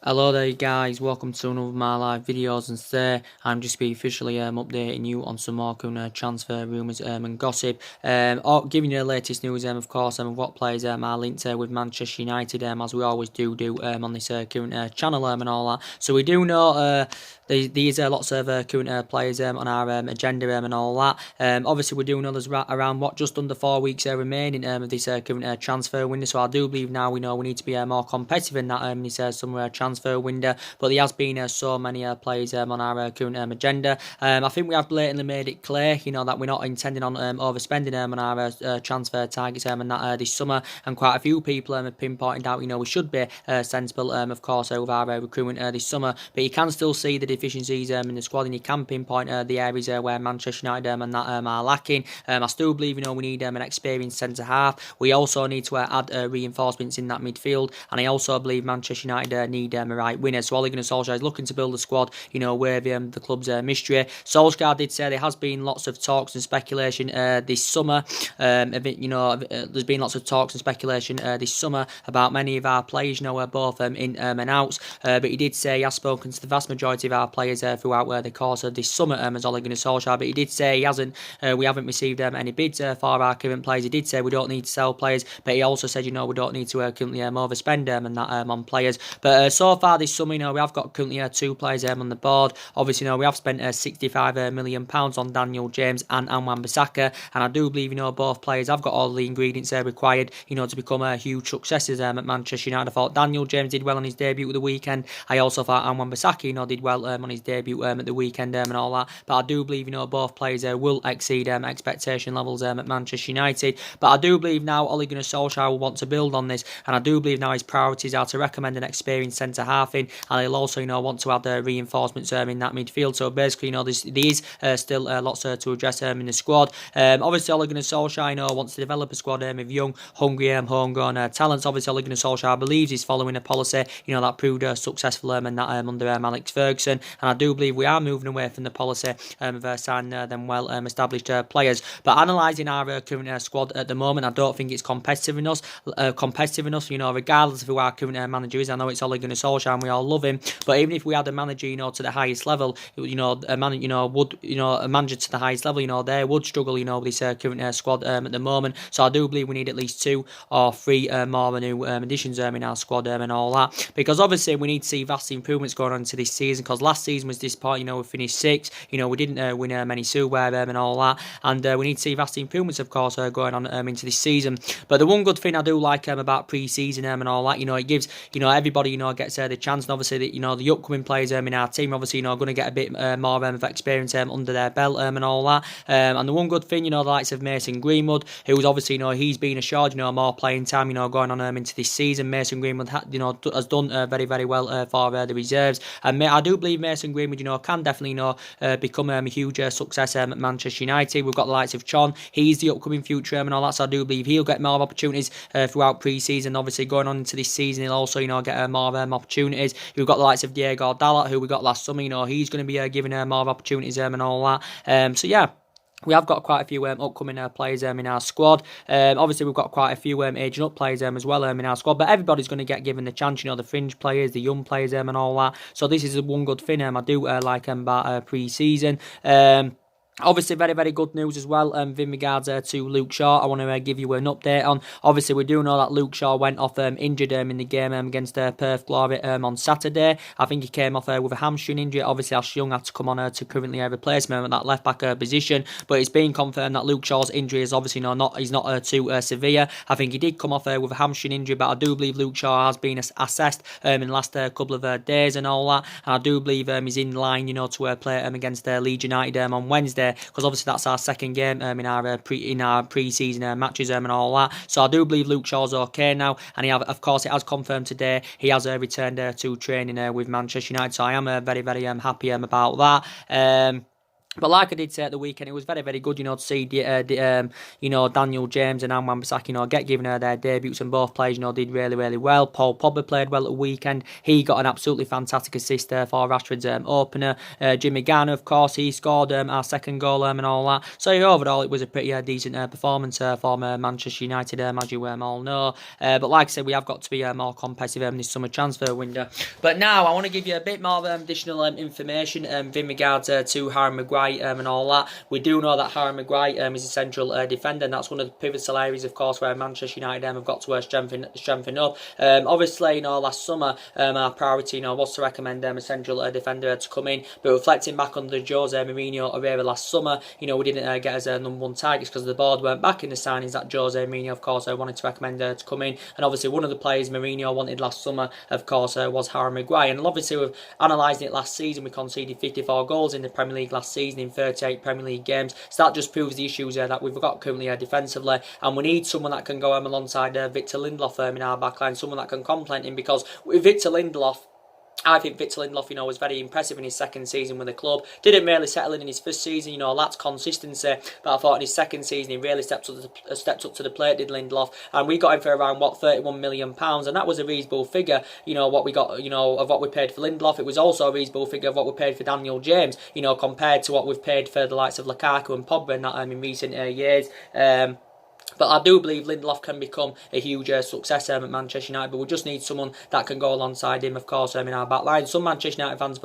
Hello there guys, welcome to another of my live videos, and today I'm just be officially updating you on some more transfer rumours and gossip, giving you the latest news of course of what players are linked with Manchester United as we always do on this current channel and all that. So we do know these lots of current players on our agenda and all that. Obviously we do know there's around just under 4 weeks remaining of this current transfer window, so I do believe now we need to be more competitive in that this summer transfer window, but there has been so many players on our current agenda. I think we have blatantly made it clear, that we're not intending on overspending on our transfer targets and that this summer, and quite a few people have pinpointed out, we should be sensible, of course, with our recruitment this summer, but you can still see the deficiencies in the squad, and you can pinpoint the areas where Manchester United and that are lacking. I still believe, we need an experienced centre half. We also need to add reinforcements in that midfield, and I also believe Manchester United need a right winner. So Ole Gunnar Solskjaer is looking to build a squad, worthy the club's mystery. Solskjaer did say there has been lots of talks and speculation this summer. There's been lots of talks and speculation this summer about many of our players, both in and outs. But he did say he has spoken to the vast majority of our players throughout the course of this summer as Ole Gunnar Solskjaer. But he did say we haven't received any bids for our current players. He did say we don't need to sell players, but he also said, we don't need to currently overspend and that on players. But so far this summer, we have got currently 2 players on the board. Obviously, we have spent £65 million on Daniel James and Wan-Bissaka, and I do believe, both players have got all the ingredients required, to become huge successes at Manchester United. I thought Daniel James did well on his debut at the weekend. I also thought Wan-Bissaka, did well on his debut at the weekend and all that. But I do believe, both players will exceed expectation levels at Manchester United. But I do believe now Ole Gunnar Solskjaer will want to build on this, and I do believe now his priorities are to recommend an experienced centre half in, and he'll also want to add reinforcements in that midfield. So basically, there is still lots to address in the squad. Obviously, Ole Gunnar Solskjaer wants to develop a squad of young, hungry, homegrown talents. Obviously, Ole Gunnar Solskjaer believes he's following a policy that proved successful and that under Alex Ferguson, and I do believe we are moving away from the policy of signing them well established players. But analysing our current squad at the moment, I don't think it's competitive enough. Regardless of who our current manager is. I know it's Ole Gunnar Solskjaer and we all love him, but even if we had a manager, to the highest level, a manager to the highest level, they would struggle, with this current squad at the moment. So I do believe we need at least 2 or 3 more new additions in our squad and all that, because obviously we need to see vast improvements going on into this season, because last season was disappointing. We finished 6th, we didn't win many silverware and all that, and we need to see vast improvements, of course, going on into this season. But the one good thing I do like about pre-season and all that, it gives everybody gets the chance, and obviously the upcoming players in our team obviously going to get a bit more of experience under their belt and all that. And the one good thing, the likes of Mason Greenwood, who's obviously he's been assured more playing time going on into this season. Mason Greenwood has done very, very well for the reserves, and I do believe Mason Greenwood can definitely become a huge success at Manchester United. We've got the likes of Chon, he's the upcoming future and all that, so I do believe he'll get more opportunities throughout pre-season. Obviously going on into this season, he'll also get more opportunities. We've got the likes of Diego Dalot, who we got last summer. He's going to be given more opportunities and all that. So yeah, we have got quite a few upcoming players in our squad. Obviously, we've got quite a few aging up players as well in our squad, but everybody's going to get given the chance, the fringe players, the young players and all that. So this is one good thing I do like about pre-season. Obviously, very, very good news as well in regards to Luke Shaw. I want to give you an update on. Obviously, we do know that Luke Shaw went off injured in the game against Perth Glory on Saturday. I think he came off with a hamstring injury. Obviously, Ash Young had to come on to currently replace him at that left back position. But it's been confirmed that Luke Shaw's injury is obviously not too severe. I think he did come off with a hamstring injury, but I do believe Luke Shaw has been assessed in the last couple of days and all that. And I do believe he's in line, to play against Leeds United on Wednesday, because obviously that's our second game in our pre-season matches and all that. So I do believe Luke Shaw's okay now, and of course it has confirmed today he has returned to training with Manchester United. So I am very, very happy about that. But like I did say at the weekend, it was very, very good, to see Daniel James and Anwan Bissaka, get given their debuts, and both players, did really, really well. Paul Pogba played well at the weekend. He got an absolutely fantastic assist there for Rashford's opener. Jimmy Garner, of course, he scored our second goal and all that. So overall, it was a pretty decent performance for Manchester United, as you all know. But like I said, we have got to be more competitive this summer transfer window. But now I want to give you a bit more additional information in regards to Harry Maguire and all that. We do know that Harry Maguire is a central defender, and that's one of the pivotal areas, of course, where Manchester United have got to strengthen up. Obviously, last summer our priority, was to recommend a central defender to come in. But reflecting back under the Jose Mourinho era last summer, we didn't get as number one targets because the board weren't back in the signings that Jose Mourinho, of course, wanted to recommend to come in. And obviously, one of the players Mourinho wanted last summer, of course, was Harry Maguire. And obviously, with analysing it last season, we conceded 54 goals in the Premier League last season in 38 Premier League games. So that just proves the issues that we've got currently defensively, and we need someone that can go alongside Victor Lindelof in our backline, someone that can complement him, because with Victor Lindelof, I think Victor Lindelof, was very impressive in his second season with the club. Didn't really settle in his first season, that's consistency. But I thought in his second season he really stepped up to the plate, did Lindelof. And we got him for around £31 million, and that was a reasonable figure. What we got, of what we paid for Lindelof. It was also a reasonable figure of what we paid for Daniel James. Compared to what we've paid for the likes of Lukaku and Pogba in recent years. But I do believe Lindelof can become a huge success at Manchester United, but we just need someone that can go alongside him, of course, in our back line. Some Manchester United fans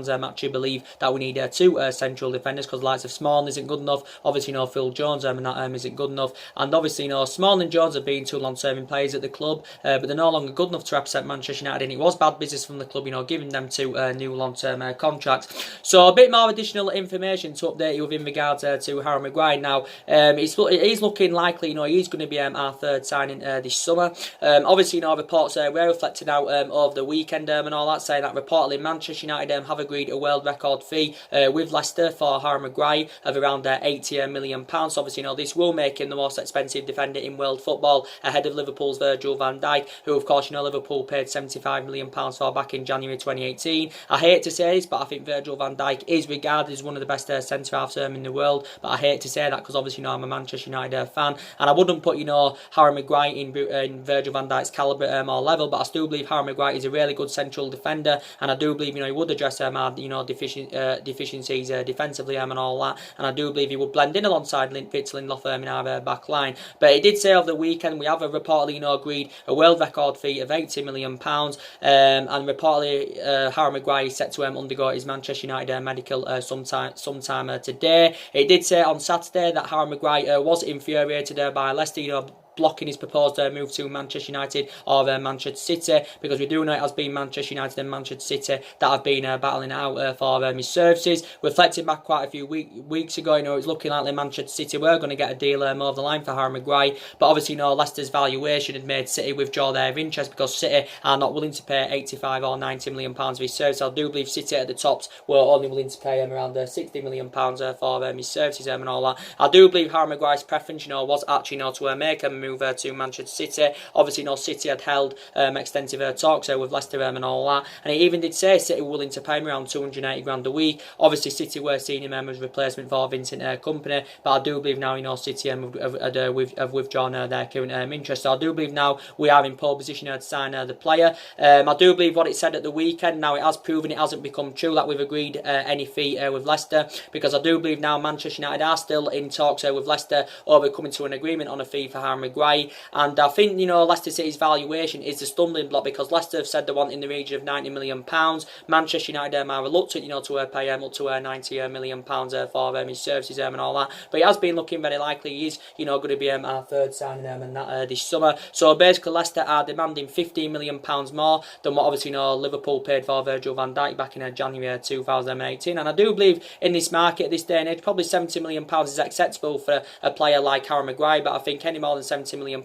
actually believe that we need two central defenders, because the likes of Smalling isn't good enough. Obviously, Phil Jones isn't good enough. And obviously, Smalling and Jones have been too long-serving players at the club, but they're no longer good enough to represent Manchester United, and it was bad business from the club, giving them two new long-term contracts. So a bit more additional information to update you in regards to Harry Maguire. Now, he's looking likely, he's going to be our third signing this summer. Obviously, reports were reflected out over the weekend and all that, saying that reportedly Manchester United have agreed a world record fee with Leicester for Harry Maguire of around £80 million. So obviously, this will make him the most expensive defender in world football, ahead of Liverpool's Virgil van Dijk, who, of course, Liverpool paid £75 million for back in January 2018. I hate to say this, but I think Virgil van Dijk is regarded as one of the best centre-halves in the world. But I hate to say that because obviously, I'm a Manchester United fan, and I wouldn't put Harry Maguire in Virgil van Dijk's calibre or level, but I still believe Harry Maguire is a really good central defender, and I do believe he would address our deficiencies defensively and all that, and I do believe he would blend in alongside Victor Lindelof in our back line. But he did say over the weekend we have reportedly agreed a world record fee of £80 million, and reportedly Harry Maguire is set to undergo his Manchester United medical sometime today. It did say on Saturday that Harry Maguire was infuriated by Leicester, blocking his proposed move to Manchester United or Manchester City, because we do know it has been Manchester United and Manchester City that have been battling out for his services. Reflecting back quite a few weeks ago, it was looking like Manchester City were going to get a deal over the line for Harry Maguire, but obviously Leicester's valuation had made City withdraw their interest, because City are not willing to pay £85 or £90 million for his services. I do believe City at the tops were only willing to pay him around £60 million for his services and all that. I do believe Harry Maguire's preference was actually to make a move to Manchester City. Obviously, City had held extensive talks with Leicester and all that, and he even did say City were willing to pay him around £280 a week. Obviously, City were seeing him as replacement for Vincent Kompany, but I do believe now City have withdrawn their current interest. So I do believe now we are in pole position to sign the player. I do believe what it said at the weekend. Now it has proven it hasn't become true that we've agreed any fee with Leicester, because I do believe now Manchester United are still in talks with Leicester over coming to an agreement on a fee for Harry Maguire. And I think Leicester City's valuation is the stumbling block, because Leicester have said they want in the region of £90 million. Manchester United are reluctant to pay up to £90 million for his services and all that. But it has been looking very likely he is going to be our third signing and that this summer. So basically Leicester are demanding £15 million more than what obviously Liverpool paid for Virgil van Dijk back in January 2018. And I do believe in this market at this day and age, probably £70 million is acceptable for a player like Harry Maguire, but I think any more than £70 £70 million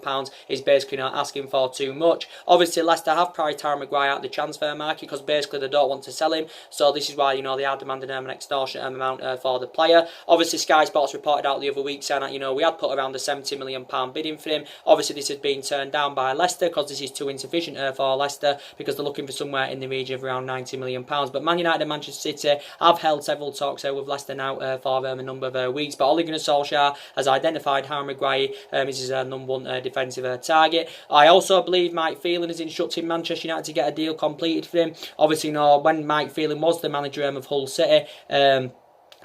is basically not asking for too much. Obviously, Leicester have priced Harry Maguire out the transfer market because basically they don't want to sell him. So this is why, they are demanding an extortionate amount for the player. Obviously, Sky Sports reported out the other week saying that, we had put around the £70 million bidding for him. Obviously, this has been turned down by Leicester because this is too insufficient for Leicester, because they're looking for somewhere in the region of around £90 million. But Man United and Manchester City have held several talks with Leicester now for a number of weeks. But Ole Gunnar Solskjaer has identified Harry Maguire as his number one defensive target. I also believe Mike Phelan is instructing Manchester United to get a deal completed for him. Obviously, when Mike Phelan was the manager of Hull City,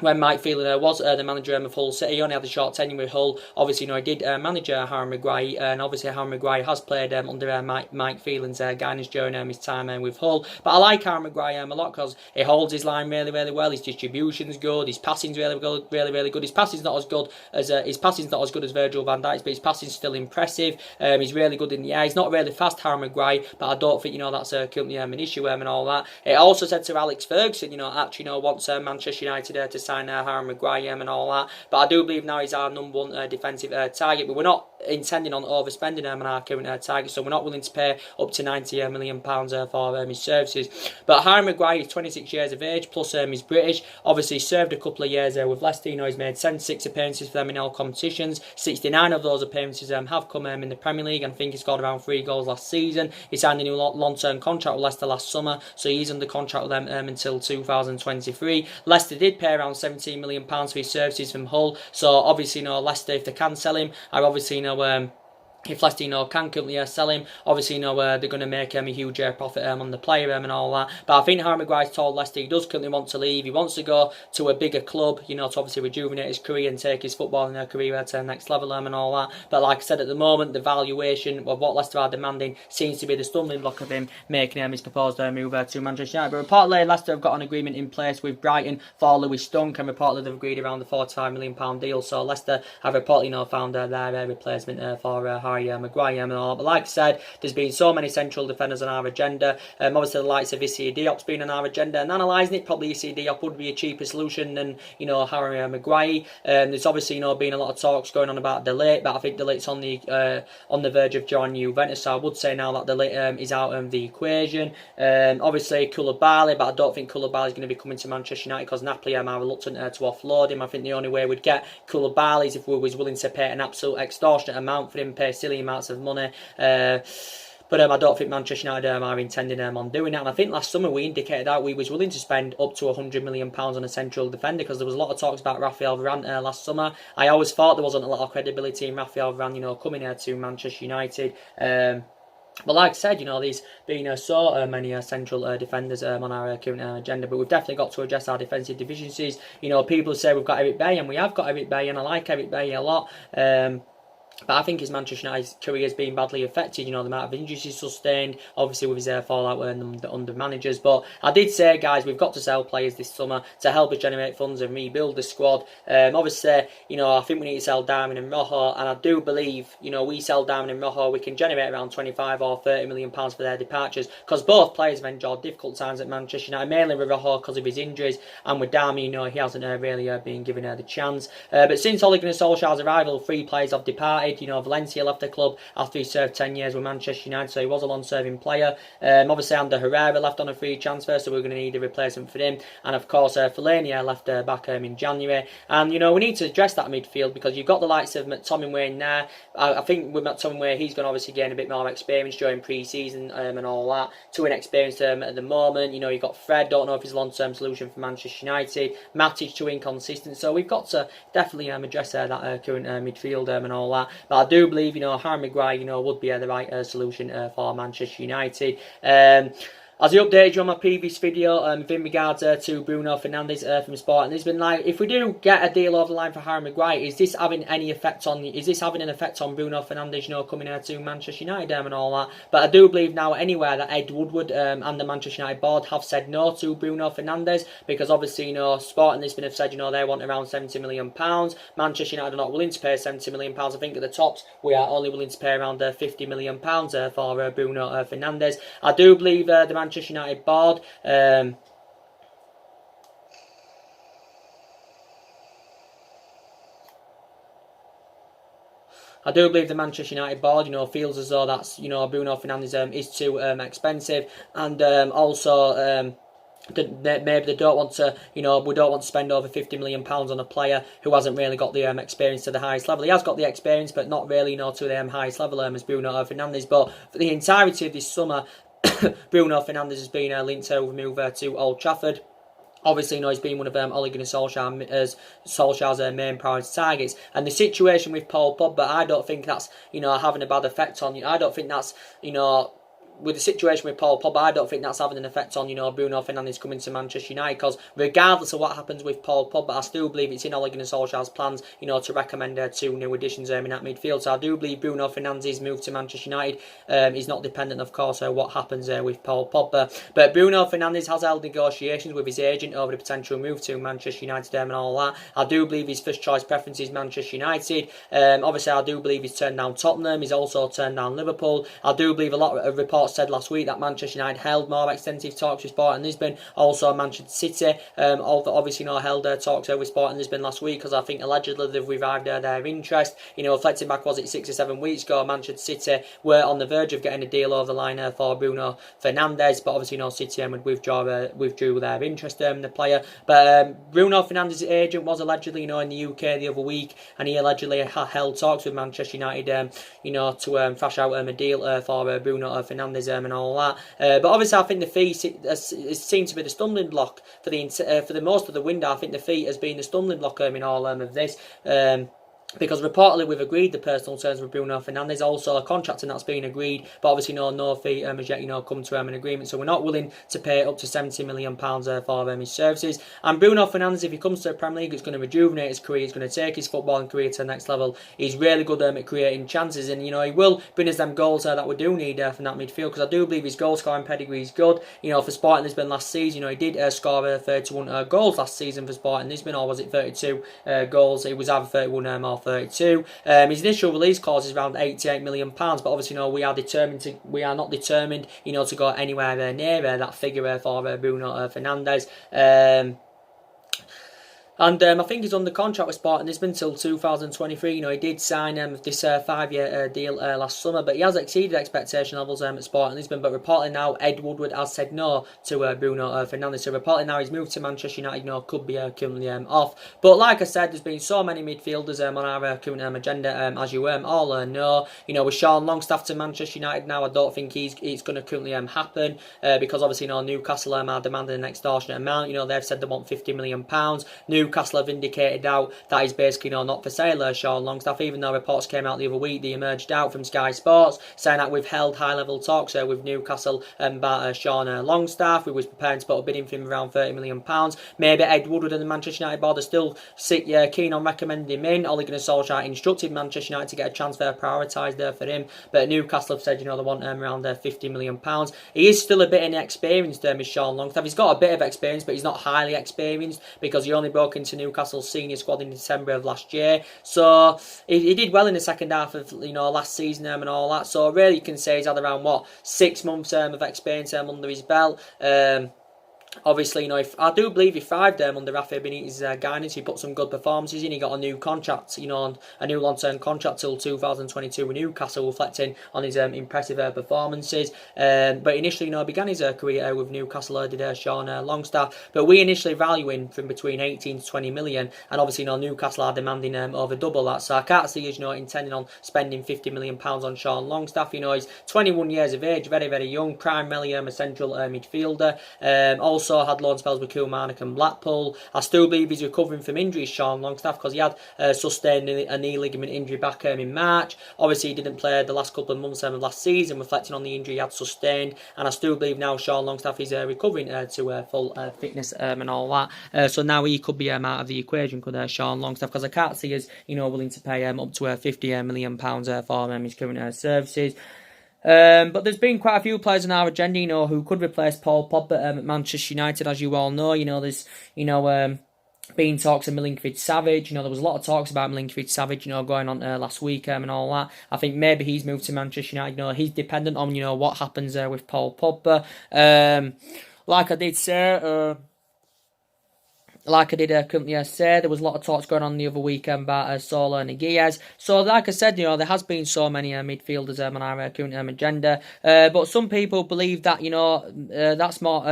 when Mike Phelan was the manager of Hull City, he only had a short tenure with Hull. Obviously, he did manage Harry Maguire, and obviously Harry Maguire has played under Mike Phelan's guidance during his time with Hull. But I like Harry Maguire a lot because he holds his line really, really well. His distribution's good. His passing's really good, really, really good. His passing's not as good as Virgil van Dijk's, but his passing's still impressive. He's really good in the air. He's not really fast, Harry Maguire, but I don't think that's currently an issue and all that. It also said to Alex Ferguson, actually wants Manchester United to sign Harry Maguire and all that. But I do believe now he's our number one defensive target. But we're not intending on overspending on our current target, so we're not willing to pay up to £90 million for his services. But Harry Maguire is 26 years of age, plus he's British. Obviously, he served a couple of years with Leicester. He's made 76 appearances for them in all competitions. 69 of those appearances have come in the Premier League, and I think he scored around 3 goals last season. He signed a new long-term contract with Leicester last summer, so he's under contract with them until 2023. Leicester did pay around £17 million for his services from Hull, so obviously, Leicester, if they can sell him, I obviously if Leicester can currently sell him, obviously they're going to make a huge profit on the player and all that. But I think Harry Maguire's told Leicester he does currently want to leave. He wants to go to a bigger club, to obviously rejuvenate his career and take his footballing career to the next level and all that. But like I said, at the moment, the valuation of what Leicester are demanding seems to be the stumbling block of him making his proposed move to Manchester United. But reportedly, Leicester have got an agreement in place with Brighton for Lewis Dunk, and reportedly they've agreed around the £45 million deal. So Leicester have reportedly found their replacement for Harry Maguire and all. But like I said, there's been so many central defenders on our agenda. Obviously, the likes of Issy Diop's been on our agenda, and analysing it, probably Issy Diop would be a cheaper solution than Harry Maguire. There's obviously been a lot of talks going on about De Ligt, but I think De Ligt's on the verge of joining Juventus. So I would say now that De Ligt is out of the equation. Obviously, Koulibaly, but I don't think Koulibaly is going to be coming to Manchester United because Napoli are reluctant to offload him. I think the only way we'd get Koulibaly is if we was willing to pay an absolute extortionate amount for him, pay silly amounts of money. But I don't think Manchester United are intending on doing that. And I think last summer we indicated that we was willing to spend up to £100 million on a central defender because there was a lot of talks about Raphael Varane last summer. I always thought there wasn't a lot of credibility in Raphael Varane, coming here to Manchester United. But like I said, there's been so many central defenders on our current agenda, but we've definitely got to address our defensive deficiencies. People say we've got Eric Bailly, and we have got Eric Bailly, and I like Eric Bailly a lot. But I think his Manchester United's career has been badly affected, the amount of injuries he's sustained, obviously with his fallout under managers. But I did say, guys, we've got to sell players this summer to help us generate funds and rebuild the squad. Obviously, I think we need to sell Darwin and Rojo, and I do believe, we sell Darwin and Rojo, we can generate around 25 or 30 million pounds for their departures, because both players have endured difficult times at Manchester United, mainly with Rojo because of his injuries, and with Darwin, he hasn't really been given the chance. But since Ole Gunnar Solskjaer's arrival, 3 players have departed. Valencia left the club after he served 10 years with Manchester United, so he was a long-serving player. Obviously, Ander Herrera left on a free transfer, so we're going to need a replacement for him. And of course, Fellaini left back in January. And we need to address that midfield because you've got the likes of McTominay in there. I think with McTominay, he's going to obviously gain a bit more experience during pre-season and all that. Too inexperienced at the moment. You've got Fred, don't know if he's a long-term solution for Manchester United. Matic too inconsistent. So we've got to definitely address that current midfield and all that. But I do believe, Harry Maguire, would be the right solution for Manchester United. As I updated you on my previous video in regards to Bruno Fernandes from Sport, and there's been if we do get a deal over the line for Harry Maguire, is this having an effect on Bruno Fernandes, coming here to Manchester United and all that? But I do believe now anywhere that Ed Woodward and the Manchester United board have said no to Bruno Fernandes, because obviously, Sport and Lisbon have said, they want around £70 million. Manchester United are not willing to pay £70 million. I think at the tops, we are only willing to pay around £50 million for Bruno Fernandes. I do believe the Manchester United board I do believe the Manchester United board, feels as though that's, Bruno Fernandes is too expensive, and also. Maybe they don't want to, we don't want to spend over £50 million on a player who hasn't really got the experience to the highest level. He has got the experience, but not really, to the highest level as Bruno Fernandes. But for the entirety of this summer, Bruno Fernandes has been linked to move to Old Trafford. Obviously, he's been one of Ole Gunnar Solskjaer's main priority targets. And the situation with Paul Pogba, I don't think that's, having a bad effect on you. I don't think that's, with the situation with Paul Pogba, I don't think that's having an effect on, Bruno Fernandes coming to Manchester United, because regardless of what happens with Paul Pogba, I still believe it's in Ole Gunnar Solskjaer's plans, to recommend 2 new additions in that midfield. So I do believe Bruno Fernandes' move to Manchester United is not dependent, of course, on what happens with Paul Pogba. But Bruno Fernandes has held negotiations with his agent over the potential move to Manchester United and all that. I do believe his first choice preference is Manchester United. Obviously, I do believe he's turned down Tottenham. He's also turned down Liverpool. I do believe a lot of reports said last week that Manchester United held more extensive talks with Sporting Lisbon. Also Manchester City obviously held talks with Sporting Lisbon last week, because I think allegedly they've revived their interest. Reflecting back, was it 6 or 7 weeks ago, Manchester City were on the verge of getting a deal over the line for Bruno Fernandes, but obviously City withdrew their interest in the player. But Bruno Fernandes' agent was allegedly in the UK the other week, and he allegedly held talks with Manchester United to thrash out a deal for Bruno Fernandes and all that. But obviously, I think the fee seemed to be the stumbling block for the most of the window. I think the fee has been the stumbling block in all of this. Because reportedly we've agreed the personal terms with Bruno Fernandes, also a contract and that's been agreed, but obviously no fee has yet come to an agreement, so we're not willing to pay up to £70 million for his services. And Bruno Fernandes, if he comes to the Premier League, it's going to rejuvenate his career, it's going to take his footballing career to the next level. He's really good at creating chances, and he will bring us them goals that we do need from that midfield, because I do believe his goal scoring pedigree is good. For Sporting Lisbon last season, he did score 31 goals last season for Sporting Lisbon, or was it 32 goals? It was either 31 or 32. His initial release clause is around £88 million, but obviously we are not determined to go anywhere near that figure for Bruno Fernandes. And I think he's under contract with Sporting Lisbon until 2023. He did sign this 5-year deal last summer, but he has exceeded expectation levels at Sporting Lisbon. But reportedly now, Ed Woodward has said no to Bruno Fernandes. So reportedly now, his move to Manchester United could be currently off. But like I said, there's been so many midfielders on our current agenda, as you all know. With Sean Longstaff to Manchester United now, I don't think it's going to currently happen, because obviously Newcastle are demanding an extortionate amount. They've said they want £50 million. Newcastle have indicated out that he's basically not for sale, Sean Longstaff, even though reports came out the other week, they emerged out from Sky Sports saying that we've held high-level talks with Newcastle about Sean Longstaff. We was preparing to put a bid in for him around £30 million. Maybe Ed Woodward and the Manchester United board are still keen on recommending him in. Ole Gunnar Solskjaer instructed Manchester United to get a transfer prioritised there for him, but Newcastle have said they want around £50 million. He is still a bit inexperienced, is Sean Longstaff. He's got a bit of experience, but he's not highly experienced, because he only broke into Newcastle's senior squad in December of last year. So he did well in the second half of last season and all that. So really you can say he's had around 6 months of experience under his belt. Obviously, I do believe he thrived under Rafa Benitez's guidance. He put some good performances in. He got a new contract, a new long-term contract till 2022 with Newcastle, reflecting on his impressive performances. But initially, began his career with Newcastle, did Sean Longstaff. But we initially value him from between 18 to 20 million, and obviously, Newcastle are demanding over double that. So I can't see us, intending on spending £50 million on Sean Longstaff. He's 21 years of age, very, very young, primarily a central midfielder. Also had loan spells with Kilmarnock and Blackpool. I still believe he's recovering from injuries, Sean Longstaff, because he had sustained a knee ligament injury back in March. Obviously, he didn't play the last couple of months of last season, reflecting on the injury he had sustained. And I still believe now Sean Longstaff is recovering to full fitness and all that. So now he could be out of the equation, could Sean Longstaff, because I can't see us, willing to pay up to £50 million for his current services. But there's been quite a few players on our agenda, who could replace Paul Pogba at Manchester United, as you all know. There's, been talks of Milinkovic-Savic. There was a lot of talks about Milinkovic-Savic, going on last week and all that. I think maybe he's moved to Manchester United. He's dependent on, what happens with Paul Pogba. Like I did say, like I did currently say, there was a lot of talks going on the other weekend about Solo and Aguirre. So, like I said, there has been so many midfielders on our current agenda. But some people believe that, that's more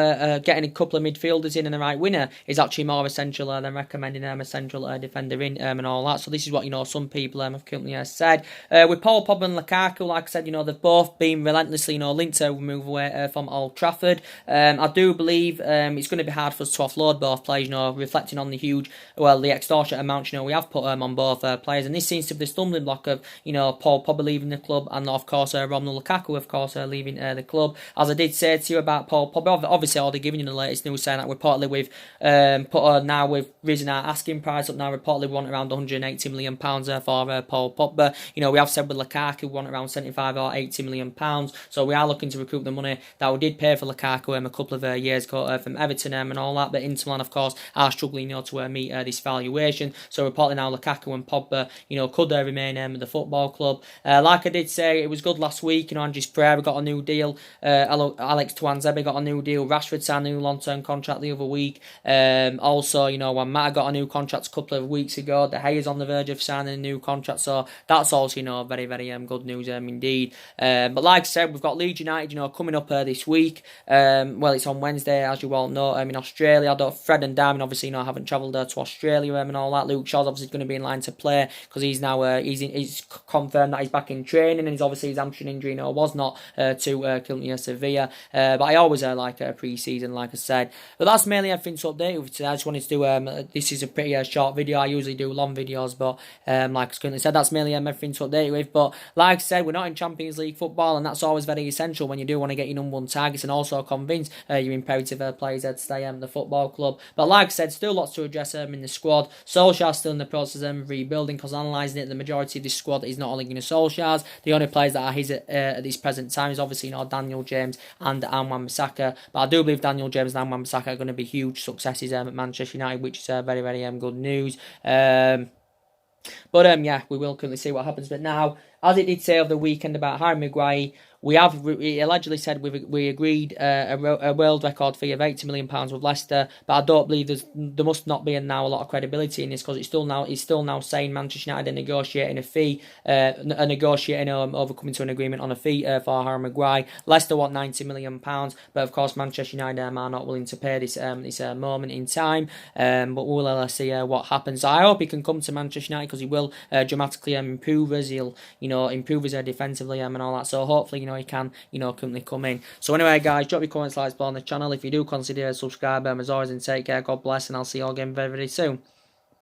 getting a couple of midfielders in and the right winner is actually more essential than recommending a central defender in and all that. So, this is what, some people have currently said. With Paul Pogba and Lukaku, like I said, they've both been relentlessly, linked to move away from Old Trafford. I do believe it's going to be hard for us to offload both players, reflecting on the extortionate amount, we have put on both players. And this seems to be the stumbling block of, Paul Pogba leaving the club and, of course, Romelu Lukaku, of course, leaving the club. As I did say to you about Paul Pogba, obviously, already giving you the latest news saying that reportedly we've risen our asking price up now. Reportedly, we want around £180 million for Paul Pogba. We have said with Lukaku, we want around £75 or £80 million. So we are looking to recoup the money that we did pay for Lukaku a couple of years ago from Everton and all that. But Inter Milan, of course, are struggling to meet this valuation. So reportedly now Lukaku and Pogba, could remain at the football club. Like I did say, it was good last week. Andres Pereira got a new deal. Alex Tuanzebe got a new deal. Rashford signed a new long-term contract the other week. Also, Juan Mata got a new contract a couple of weeks ago. De Gea's on the verge of signing a new contract. So that's also, very, very good news indeed. But like I said, we've got Leeds United, coming up this week. Well, it's on Wednesday, as you all know, in Australia. Fred and Darwin, obviously, haven't travelled to Australia and all that. Luke Shaw's obviously going to be in line to play because he's now he's confirmed that he's back in training, and he's obviously his hamstring injury was not too severe. But I always like pre-season, like I said. But that's mainly everything to update with today. I just wanted to do this is a pretty short video. I usually do long videos, but like I currently said, that's mainly everything to update with. But like I said, we're not in Champions League football, and that's always very essential when you do want to get your number one targets and also convince your imperative players to stay in the football club. But like I said, still lots to address in the squad. Solskjaer's still in the process of rebuilding, because analysing it, the majority of this squad is not only going to Solskjaer's. The only players that are his at this present time is obviously Daniel James and Wan-Bissaka. But I do believe Daniel James and Wan-Bissaka are going to be huge successes at Manchester United, which is very, very good news. But yeah, we will currently see what happens. But now, as it did say over the weekend about Harry Maguire, we allegedly said we agreed a world record fee of £80 million with Leicester, but I don't believe there must not be now a lot of credibility in this, because he's still now saying Manchester United are negotiating a fee, overcoming to an agreement on a fee for Harry Maguire. Leicester want £90 million, but of course Manchester United are not willing to pay this moment in time. But we'll see what happens. I hope he can come to Manchester United, because he will dramatically improve us. He'll improve us defensively and all that. So hopefully he can currently come in. So anyway, guys, drop your comments, likes below on the channel if you do consider subscribing. As always, and take care. God bless, and I'll see you all again very, very soon.